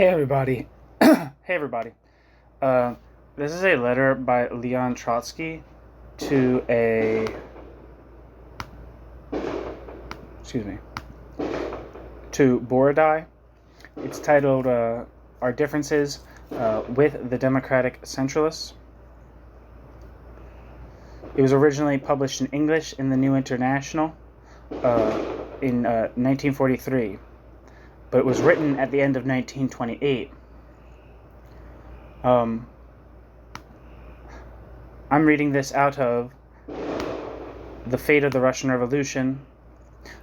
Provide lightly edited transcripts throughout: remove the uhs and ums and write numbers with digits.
Hey everybody. Hey everybody. This is a letter by Leon Trotsky to Borodai. It's titled Our Differences with the Democratic Centralists. It was originally published in English in the New International in 1943. But it was written at the end of 1928. I'm reading this out of The Fate of the Russian Revolution,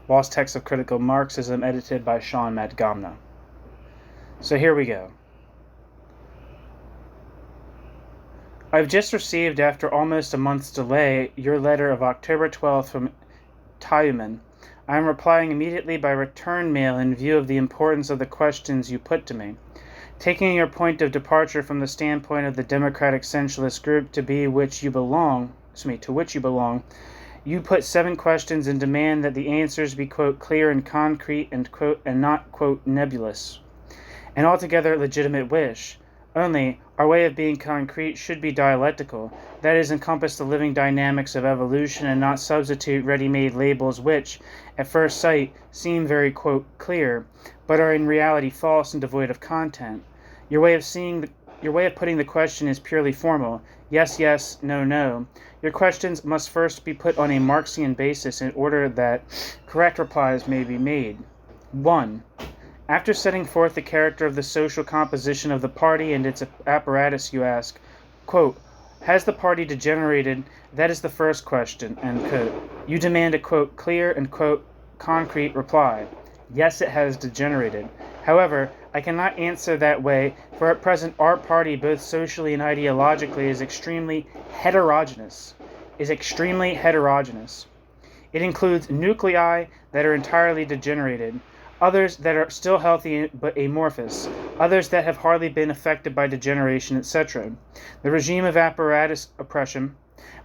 Lost Texts of Critical Marxism, edited by Sean Madgamna. So here we go. I've just received, after almost a month's delay, your letter of October 12th from Tyumen. I am replying immediately by return mail in view of the importance of the questions you put to me. Taking your point of departure from the standpoint of the Democratic Centralist group to which you belong, you put 7 questions and demand that the answers be, quote, clear and concrete and, quote, and not, quote, nebulous. An altogether legitimate wish. Only, our way of being concrete should be dialectical, that is, encompass the living dynamics of evolution and not substitute ready-made labels which, at first sight, seem very, quote, clear, but are in reality false and devoid of content. Your way of putting the question is purely formal. Yes, yes, no, no. Your questions must first be put on a Marxian basis in order that correct replies may be made. 1. After setting forth the character of the social composition of the party and its apparatus, you ask, quote, has the party degenerated? That is the first question, end quote. You demand a, quote, clear and, quote, concrete reply. Yes, it has degenerated. However, I cannot answer that way, for at present our party, both socially and ideologically, is extremely heterogeneous. It includes nuclei that are entirely degenerated, others that are still healthy but amorphous, others that have hardly been affected by degeneration, etc. The regime of apparatus oppression,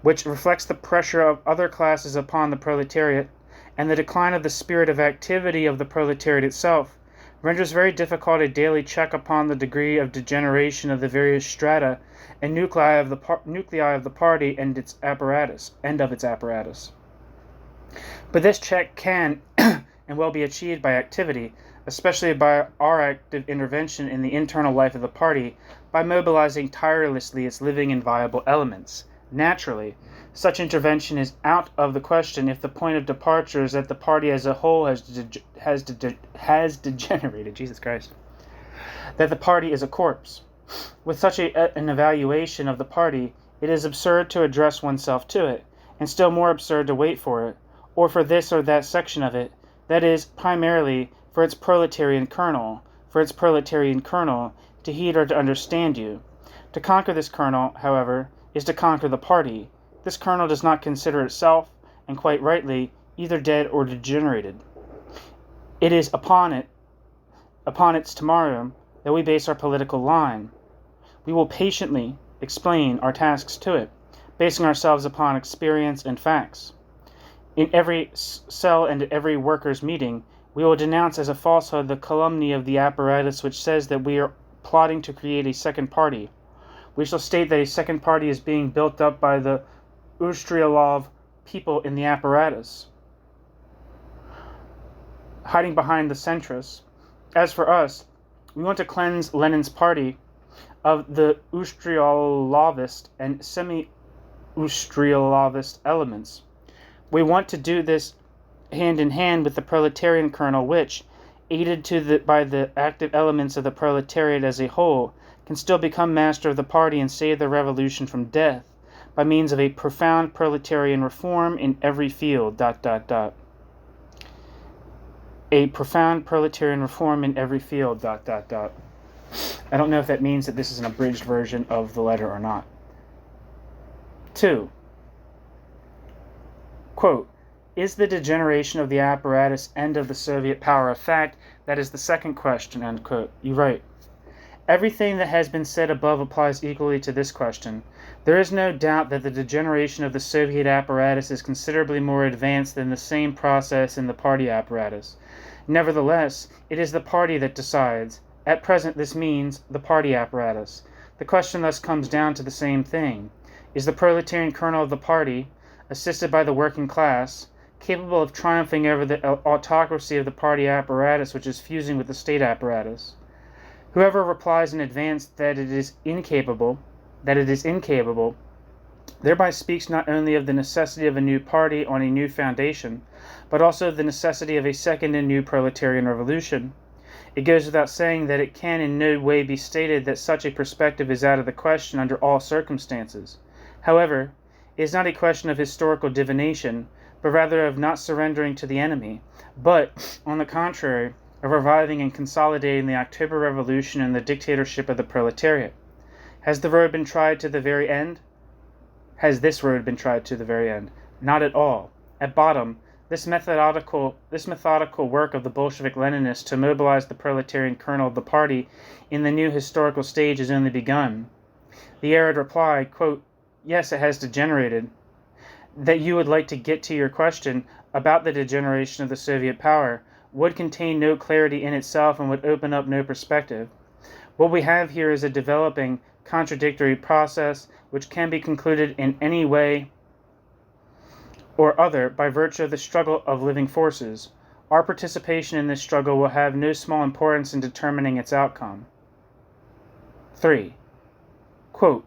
which reflects the pressure of other classes upon the proletariat, and the decline of the spirit of activity of the proletariat itself, renders very difficult a daily check upon the degree of degeneration of the various strata and nuclei of the party and its apparatus. But this check can and will be achieved by activity, especially by our active intervention in the internal life of the party, by mobilizing tirelessly its living and viable elements. Naturally, such intervention is out of the question if the point of departure is that the party as a whole has degenerated. Jesus Christ. That the party is a corpse. With such an evaluation of the party, it is absurd to address oneself to it, and still more absurd to wait for it, or for this or that section of it, that is, primarily, for its proletarian kernel, to heed or to understand you. To conquer this kernel, however, is to conquer the party. This kernel does not consider itself, and quite rightly, either dead or degenerated. It is upon its tomorrow, that we base our political line. We will patiently explain our tasks to it, basing ourselves upon experience and facts. In every cell and at every workers' meeting, we will denounce as a falsehood the calumny of the apparatus which says that we are plotting to create a second party. We shall state that a second party is being built up by the Ustrialov people in the apparatus, hiding behind the centrists. As for us, we want to cleanse Lenin's party of the Ustrialovist and semi-Ustrialovist elements. We want to do this hand in hand with the proletarian kernel which, aided by the active elements of the proletariat as a whole, can still become master of the party and save the revolution from death by means of a profound proletarian reform in every field, A profound proletarian reform in every field, I don't know if that means that this is an abridged version of the letter or not. 2. Quote, is the degeneration of the apparatus end of the Soviet power a fact? That is the second question, end quote. You write, everything that has been said above applies equally to this question. There is no doubt that the degeneration of the Soviet apparatus is considerably more advanced than the same process in the party apparatus. Nevertheless, it is the party that decides, At present, this means the party apparatus. The question thus comes down to the same thing. Is the proletarian kernel of the party, assisted by the working class, capable of triumphing over the autocracy of the party apparatus which is fusing with the state apparatus? Whoever replies in advance that it is incapable, thereby speaks not only of the necessity of a new party on a new foundation, but also of the necessity of a second and new proletarian revolution. It goes without saying that it can in no way be stated that such a perspective is out of the question under all circumstances. However, it is not a question of historical divination, but rather of not surrendering to the enemy, but, on the contrary, of reviving and consolidating the October Revolution and the dictatorship of the proletariat. Has the road been tried to the very end? Has this road been tried to the very end? Not at all. At bottom, this methodical work of the Bolshevik Leninists to mobilize the proletarian kernel of the party in the new historical stage is only begun. The arid reply, quote, yes, it has degenerated. That you would like to get to your question about the degeneration of the Soviet power would contain no clarity in itself and would open up no perspective. What we have here is a developing, contradictory process which can be concluded in any way or other by virtue of the struggle of living forces. Our participation in this struggle will have no small importance in determining its outcome. 3. Quote,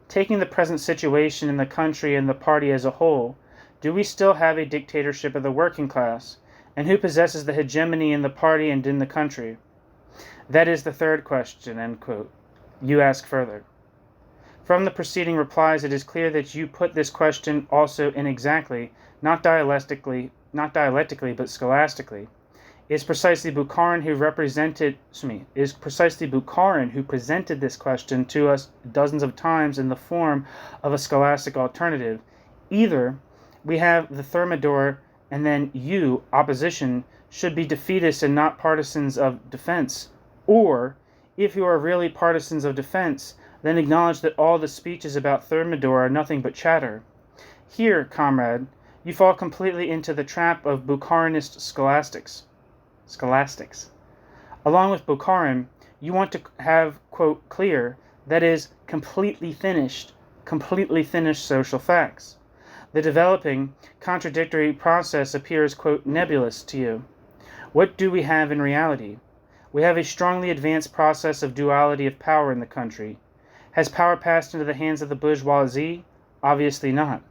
taking the present situation in the country and the party as a whole, do we still have a dictatorship of the working class? And who possesses the hegemony in the party and in the country? That is the third question, end quote. You ask further. From the preceding replies, it is clear that you put this question also inexactly, not dialectically, but scholastically. It is precisely Bukharin who presented this question to us dozens of times in the form of a scholastic alternative. Either we have the Thermidor, and then you, opposition, should be defeatists and not partisans of defense. Or, if you are really partisans of defense, then acknowledge that all the speeches about Thermidor are nothing but chatter. Here, comrade, you fall completely into the trap of Bukharinist scholastics. Along with Bukharin, you want to have, quote, clear, that is, completely finished social facts. The developing, contradictory process appears, quote, nebulous to you. What do we have in reality? We have a strongly advanced process of duality of power in the country. Has power passed into the hands of the bourgeoisie? Obviously not.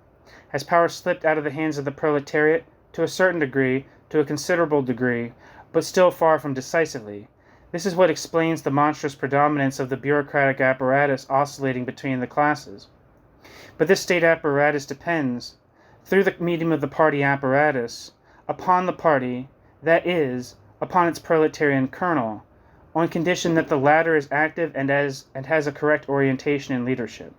Has power slipped out of the hands of the proletariat? To a certain degree, to a considerable degree, but still far from decisively. This is what explains the monstrous predominance of the bureaucratic apparatus oscillating between the classes. But this state apparatus depends, through the medium of the party apparatus, upon the party, that is, upon its proletarian kernel, on condition that the latter is active and has a correct orientation in leadership.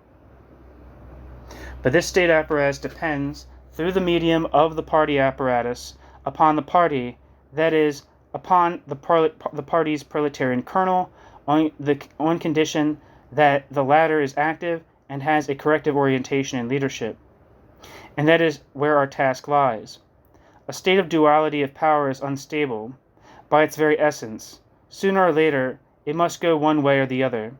But this state apparatus depends, through the medium of the party apparatus, upon the party, that is, upon the party's proletarian kernel, on condition that the latter is active and has a corrective orientation in leadership. And that is where our task lies. A state of duality of power is unstable. By its very essence, sooner or later, it must go one way or the other.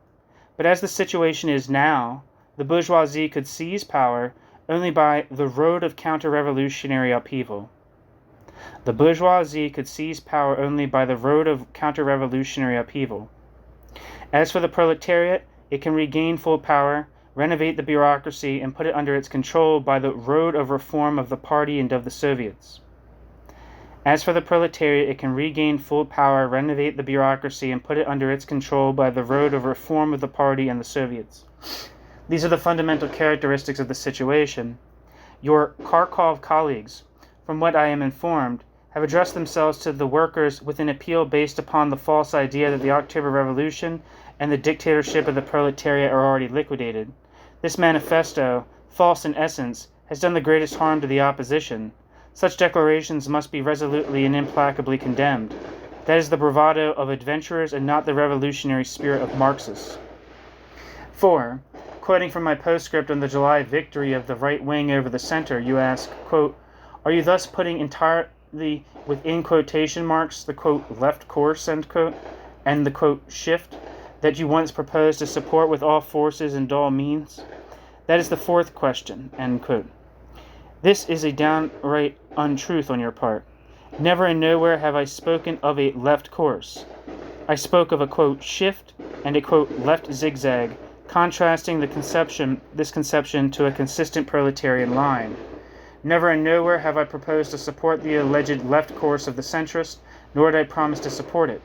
But as the situation is now, the bourgeoisie could seize power only by the road of counter-revolutionary upheaval. The bourgeoisie could seize power only by the road of counter-revolutionary upheaval. As for the proletariat, it can regain full power, renovate the bureaucracy, and put it under its control by the road of reform of the party and of the Soviets. As for the proletariat, it can regain full power, renovate the bureaucracy, and put it under its control by the road of reform of the party and the Soviets. These are the fundamental characteristics of the situation. Your Kharkov colleagues, from what I am informed, have addressed themselves to the workers with an appeal based upon the false idea that the October Revolution and the dictatorship of the proletariat are already liquidated. This manifesto, false in essence, has done the greatest harm to the opposition. Such declarations must be resolutely and implacably condemned. That is the bravado of adventurers and not the revolutionary spirit of Marxists. 4. Quoting from my postscript on the July victory of the right wing over the center, you ask, quote, are you thus putting entirely within quotation marks the, quote, left course, end quote? and the, quote, shift that you once proposed to support with all forces and all means? That is the fourth question, end quote. This is a downright untruth on your part. Never and nowhere have I spoken of a left course. I spoke of a, quote, shift and a, quote, left zigzag, contrasting this conception to a consistent proletarian line. Never and nowhere have I proposed to support the alleged left course of the centrists, nor did I promise to support it.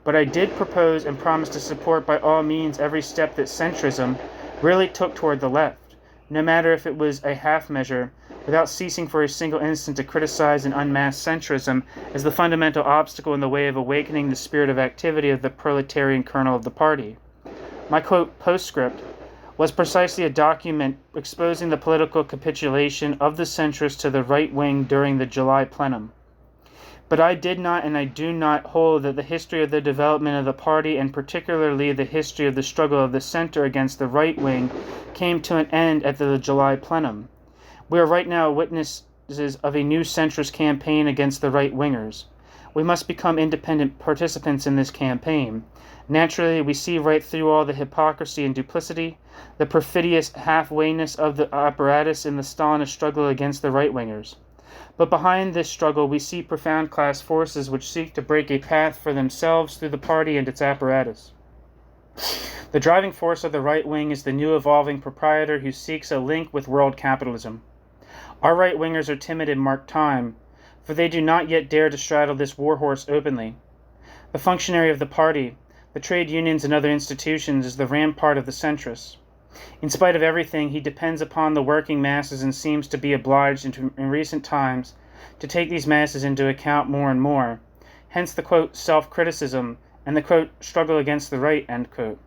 But I did propose and promise to support by all means every step that centrism really took toward the left, no matter if it was a half measure, without ceasing for a single instant to criticize and unmask centrism as the fundamental obstacle in the way of awakening the spirit of activity of the proletarian kernel of the party. My, quote, postscript was precisely a document exposing the political capitulation of the centrists to the right wing during the July plenum. But I did not and I do not hold that the history of the development of the party, and particularly the history of the struggle of the center against the right wing, came to an end at the July plenum. We are right now witnesses of a new centrist campaign against the right-wingers. We must become independent participants in this campaign. Naturally, we see right through all the hypocrisy and duplicity, the perfidious halfwayness of the apparatus in the Stalinist struggle against the right-wingers. But behind this struggle, we see profound class forces which seek to break a path for themselves through the party and its apparatus. The driving force of the right wing is the new evolving proprietor who seeks a link with world capitalism. Our right-wingers are timid in marked time, for they do not yet dare to straddle this warhorse openly. The functionary of the party, the trade unions and other institutions, is the rampart of the centrists. In spite of everything, he depends upon the working masses and seems to be obliged in recent times to take these masses into account more and more. Hence the, quote, self-criticism and the, quote, struggle against the right, end quote.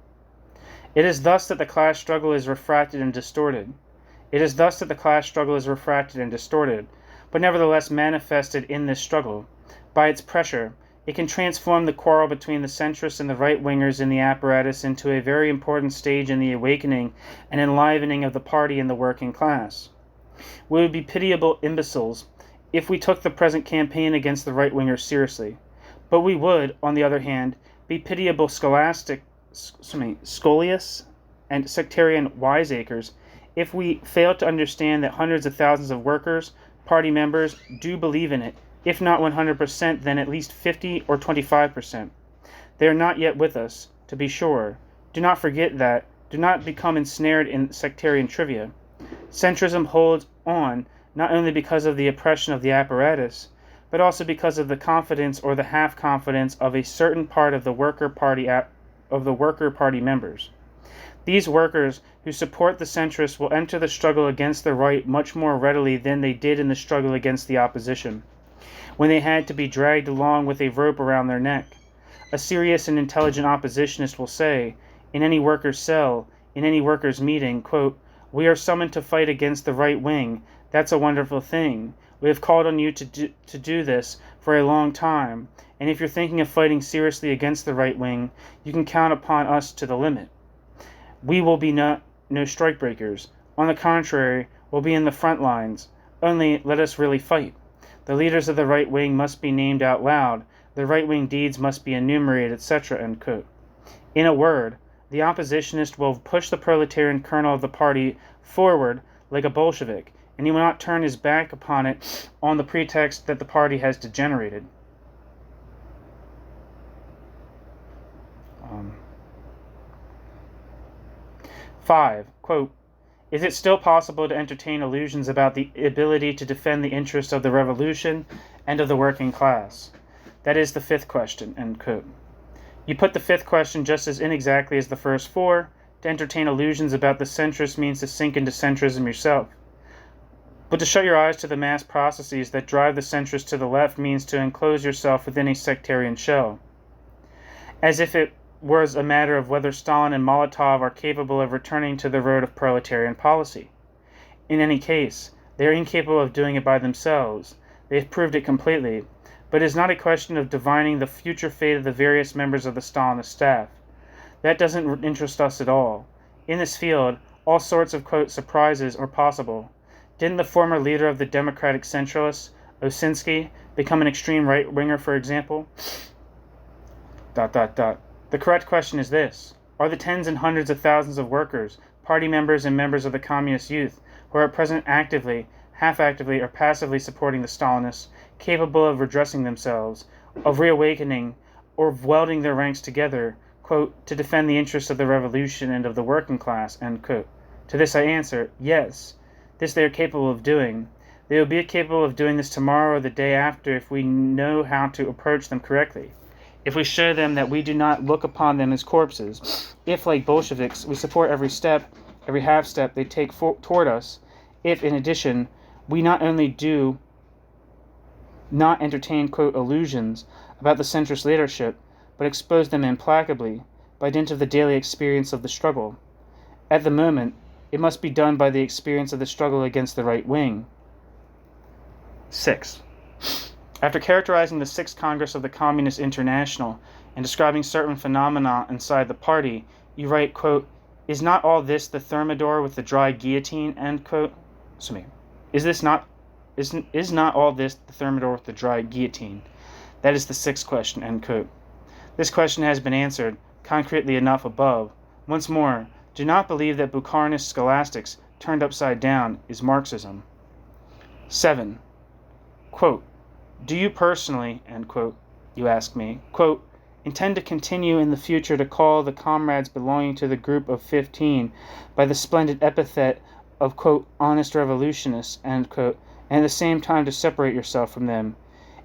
It is thus that the class struggle is refracted and distorted. But nevertheless manifested in this struggle. By its pressure, it can transform the quarrel between the centrists and the right-wingers in the apparatus into a very important stage in the awakening and enlivening of the party and the working class. We would be pitiable imbeciles if we took the present campaign against the right-wingers seriously. But we would, on the other hand, be pitiable scholious and sectarian wiseacres if we fail to understand that hundreds of thousands of workers, party members, do believe in it, if not 100%, then at least 50 or 25%. They are not yet with us, to be sure. Do not forget that. Do not become ensnared in sectarian trivia. Centrism holds on not only because of the oppression of the apparatus, but also because of the confidence or the half-confidence of a certain part of the worker party members. These workers who support the centrists will enter the struggle against the right much more readily than they did in the struggle against the opposition, when they had to be dragged along with a rope around their neck. A serious and intelligent oppositionist will say, in any worker's cell, in any workers' meeting, quote, "We are summoned to fight against the right wing. That's a wonderful thing. We have called on you to do this for a long time, and if you're thinking of fighting seriously against the right wing, you can count upon us to the limit. We will be no strikebreakers. On the contrary, we'll be in the front lines. Only let us really fight. The leaders of the right wing must be named out loud. The right-wing deeds must be enumerated, etc." End quote. In a word, the oppositionist will push the proletarian kernel of the party forward like a Bolshevik, and he will not turn his back upon it on the pretext that the party has degenerated. 5. Quote, "Is it still possible to entertain illusions about the ability to defend the interests of the revolution and of the working class? That is the fifth question." End quote. You put the fifth question just as inexactly as the first four. To entertain illusions about the centrists means to sink into centrism yourself. But to shut your eyes to the mass processes that drive the centrists to the left means to enclose yourself within a sectarian shell. As if it was a matter of whether Stalin and Molotov are capable of returning to the road of proletarian policy. In any case, they are incapable of doing it by themselves. They have proved it completely. But it is not a question of divining the future fate of the various members of the Stalinist staff. That doesn't interest us at all. In this field, all sorts of, quote, surprises are possible. Didn't the former leader of the Democratic Centralists, Osinski, become an extreme right-winger, for example? The correct question is this: are the tens and hundreds of thousands of workers, party members, and members of the communist youth who are at present actively, half-actively, or passively supporting the Stalinists capable of redressing themselves, of reawakening, or of welding their ranks together, quote, to defend the interests of the revolution and of the working class, end quote? To this I answer, yes. This they are capable of doing. They will be capable of doing this tomorrow or the day after if we know how to approach them correctly. If we show them that we do not look upon them as corpses. If, like Bolsheviks, we support every step, every half-step they take toward us. If, in addition, we not only do not entertain, quote, illusions about the centrist leadership, but expose them implacably by dint of the daily experience of the struggle. At the moment, it must be done by the experience of the struggle against the right wing. 6. After characterizing the 6th Congress of the Communist International and describing certain phenomena inside the party, you write, quote, is not all this the thermidor with the dry guillotine, end quote? Is not all this the thermidor with the dry guillotine? That is the 6th question, end quote. This question has been answered concretely enough above. Once more, do not believe that Bukharinist scholastics turned upside down is Marxism. 7. Quote, do you personally, end quote, you ask me, quote, intend to continue in the future to call the comrades belonging to the Group of 15 by the splendid epithet of, quote, honest revolutionists, end quote, and at the same time to separate yourself from them?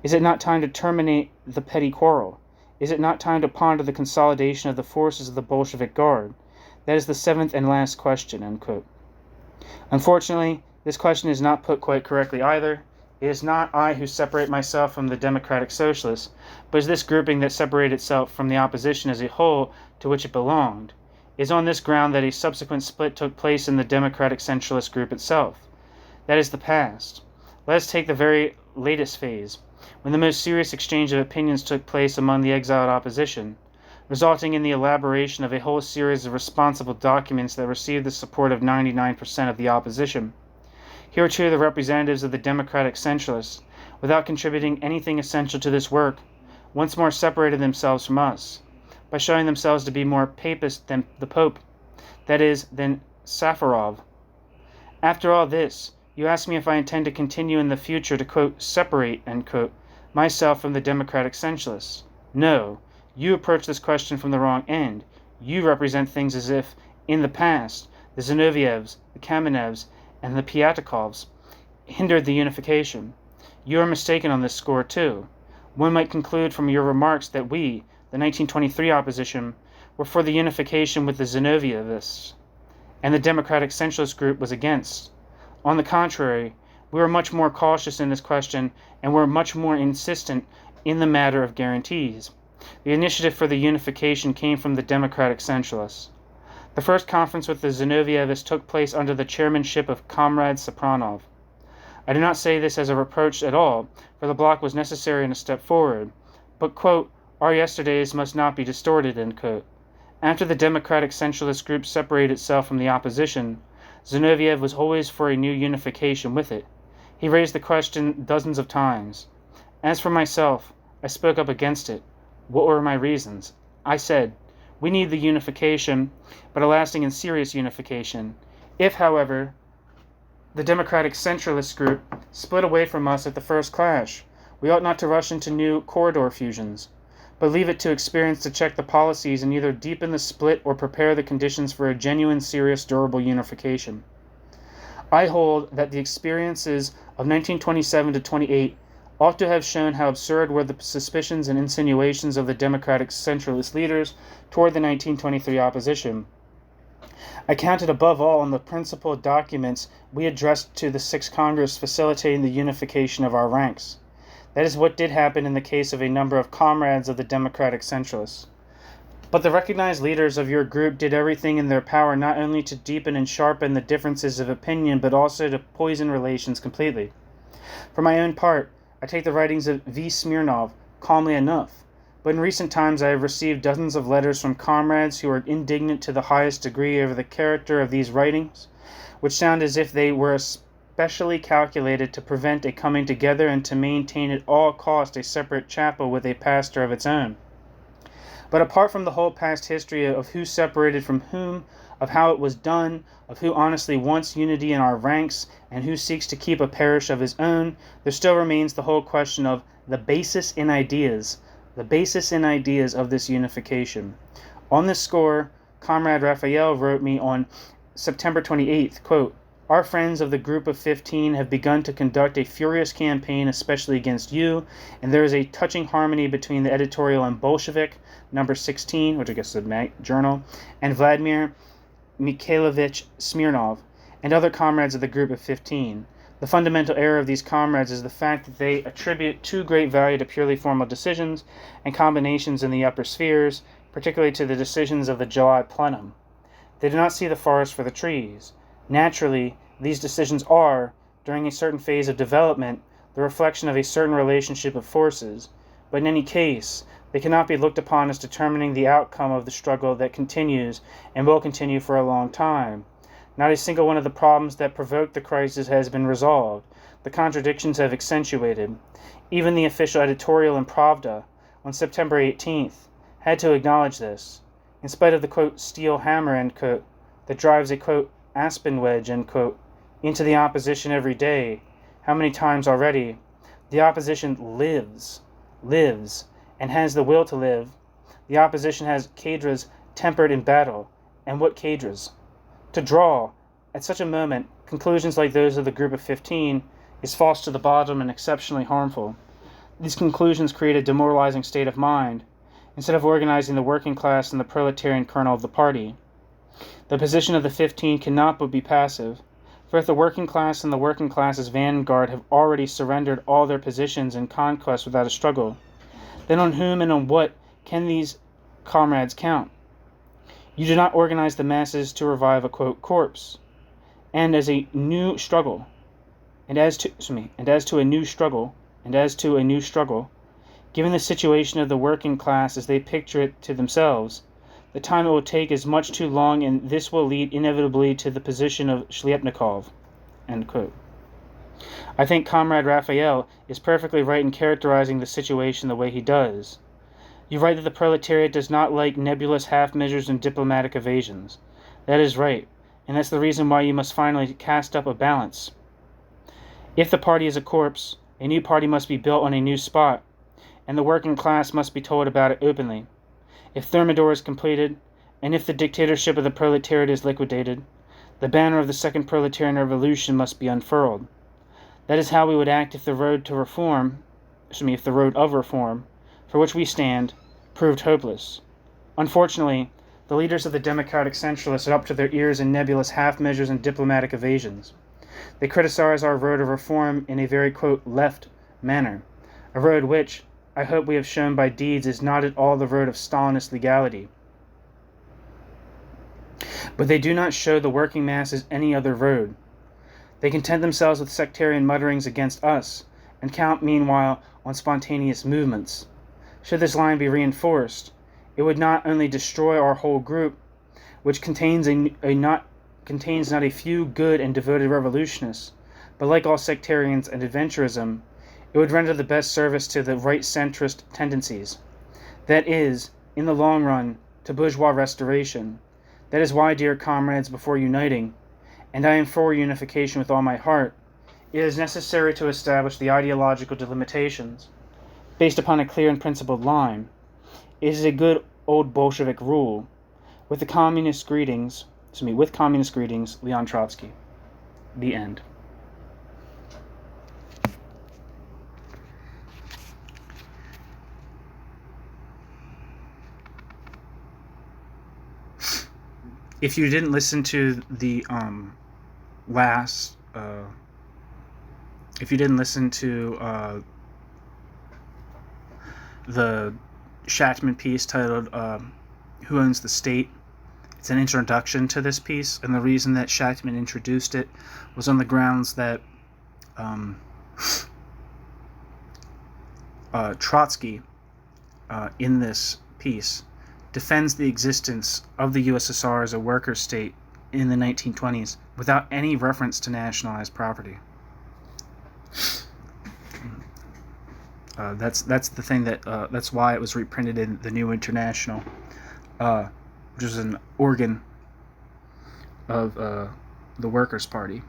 Is it not time to terminate the petty quarrel? Is it not time to ponder the consolidation of the forces of the Bolshevik Guard? That is the 7th and last question, end quote. Unfortunately, this question is not put quite correctly either. It is not I who separate myself from the democratic socialists, but is this grouping that separated itself from the opposition as a whole to which it belonged. It is on this ground that a subsequent split took place in the democratic centralist group itself. That is the past. Let us take the very latest phase, when the most serious exchange of opinions took place among the exiled opposition, resulting in the elaboration of a whole series of responsible documents that received the support of 99% of the opposition. Here are two of the representatives of the democratic centralists, without contributing anything essential to this work, once more separated themselves from us, by showing themselves to be more papist than the Pope, that is, than Safarov. After all this, you ask me if I intend to continue in the future to, quote, separate, end quote, myself from the democratic centralists. No, you approach this question from the wrong end. You represent things as if, in the past, the Zinovievs, the Kamenevs, and the Piatikovs hindered the unification. You are mistaken on this score, too. One might conclude from your remarks that we, the 1923 opposition, were for the unification with the Zinovievists, and the democratic centralist group was against. On the contrary, we were much more cautious in this question, and were much more insistent in the matter of guarantees. The initiative for the unification came from the democratic centralists. The first conference with the Zinovievists took place under the chairmanship of Comrade Sopranov. I do not say this as a reproach at all, for the bloc was necessary and a step forward, but, quote, our yesterdays must not be distorted, end quote. After the democratic centralist group separated itself from the opposition, Zinoviev was always for a new unification with it. He raised the question dozens of times. As for myself, I spoke up against it. What were my reasons? I said, we need the unification, but a lasting and serious unification. If, however, the democratic centralist group split away from us at the first clash, we ought not to rush into new corridor fusions, but leave it to experience to check the policies and either deepen the split or prepare the conditions for a genuine, serious, durable unification. I hold that the experiences of 1927 to 28 ought to have shown how absurd were the suspicions and insinuations of the democratic centralist leaders toward the 1923 opposition. I counted above all on the principal documents we addressed to the 6th Congress facilitating the unification of our ranks. That is what did happen in the case of a number of comrades of the democratic centralists. But the recognized leaders of your group did everything in their power not only to deepen and sharpen the differences of opinion, but also to poison relations completely. For my own part, I take the writings of V. Smirnov calmly enough, but in recent times I have received dozens of letters from comrades who are indignant to the highest degree over the character of these writings, which sound as if they were especially calculated to prevent a coming together and to maintain at all cost a separate chapel with a pastor of its own. But apart from the whole past history of who separated from whom, of how it was done, of who honestly wants unity in our ranks, and who seeks to keep a parish of his own, there still remains the whole question of the basis in ideas of this unification. On this score, Comrade Raphael wrote me on September 28th, quote, "Our friends of the Group of 15 have begun to conduct a furious campaign, especially against you, and there is a touching harmony between the editorial in Bolshevik, number 16, which I guess is a journal, and Vladimir Mikhailovich Smirnov, and other comrades of the Group of 15. The fundamental error of these comrades is the fact that they attribute too great value to purely formal decisions and combinations in the upper spheres, particularly to the decisions of the July plenum. They do not see the forest for the trees. Naturally, these decisions are, during a certain phase of development, the reflection of a certain relationship of forces, but in any case, they cannot be looked upon as determining the outcome of the struggle that continues and will continue for a long time. Not a single one of the problems that provoked the crisis has been resolved. The contradictions have accentuated. Even the official editorial in Pravda, on September 18th, had to acknowledge this. In spite of the, quote, steel hammer, end quote, that drives a, quote, aspen wedge, end quote, into the opposition every day, how many times already, the opposition lives, and has the will to live. The opposition has cadres tempered in battle. And what cadres? To draw, at such a moment, conclusions like those of the Group of 15 is false to the bottom and exceptionally harmful. These conclusions create a demoralizing state of mind, instead of organizing the working class and the proletarian kernel of the party. The position of the 15 cannot but be passive, for if the working class and the working class's vanguard have already surrendered all their positions in conquest without a struggle, then on whom and on what can these comrades count? You do not organize the masses to revive a, quote, corpse, and as a new struggle, given the situation of the working class as they picture it to themselves, the time it will take is much too long, and this will lead inevitably to the position of Shliapnikov, end quote. I think Comrade Raphael is perfectly right in characterizing the situation the way he does. You write that the proletariat does not like nebulous half-measures and diplomatic evasions. That is right, and that's the reason why you must finally cast up a balance. If the party is a corpse, a new party must be built on a new spot, and the working class must be told about it openly. If Thermidor is completed, and if the dictatorship of the proletariat is liquidated, the banner of the Second Proletarian Revolution must be unfurled. That is how we would act if the road of reform, for which we stand, proved hopeless. Unfortunately, the leaders of the Democratic Centralists are up to their ears in nebulous half-measures and diplomatic evasions. They criticize our road of reform in a very, quote, left manner, a road which, I hope we have shown by deeds, is not at all the road of Stalinist legality. But they do not show the working masses any other road. They content themselves with sectarian mutterings against us, and count meanwhile on spontaneous movements. Should this line be reinforced, it would not only destroy our whole group, which contains not a few good and devoted revolutionists, but like all sectarians and adventurism, it would render the best service to the right-centrist tendencies. That is, in the long run, to bourgeois restoration. That is why, dear comrades, before uniting, and I am for unification with all my heart, it is necessary to establish the ideological delimitations, based upon a clear and principled line. It is a good old Bolshevik rule. With communist greetings, Leon Trotsky. The end. If you didn't listen to the the Shatman piece titled Who Owns the State? It's an introduction to this piece, and the reason that Shatman introduced it was on the grounds that Trotsky, in this piece, defends the existence of the USSR as a worker state in the 1920s without any reference to nationalized property. That's the thing that's why it was reprinted in the New International, which is an organ of the Workers' Party.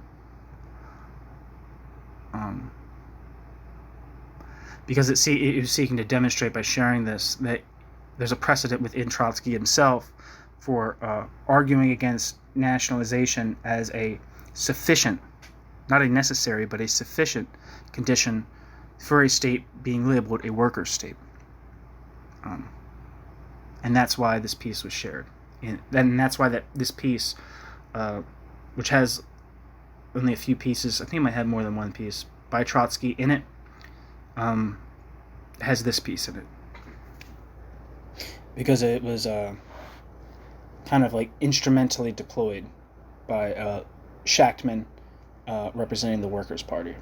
Because it was seeking to demonstrate by sharing this that there's a precedent within Trotsky himself for arguing against nationalization as a sufficient, not a necessary, but a sufficient condition for a state being labeled a worker state. And that's why this piece was shared. And that's why this piece, which has only a few pieces, I think it might have more than one piece, by Trotsky in it, has this piece in it. Because it was kind of like instrumentally deployed by Shachtman representing the Workers' Party.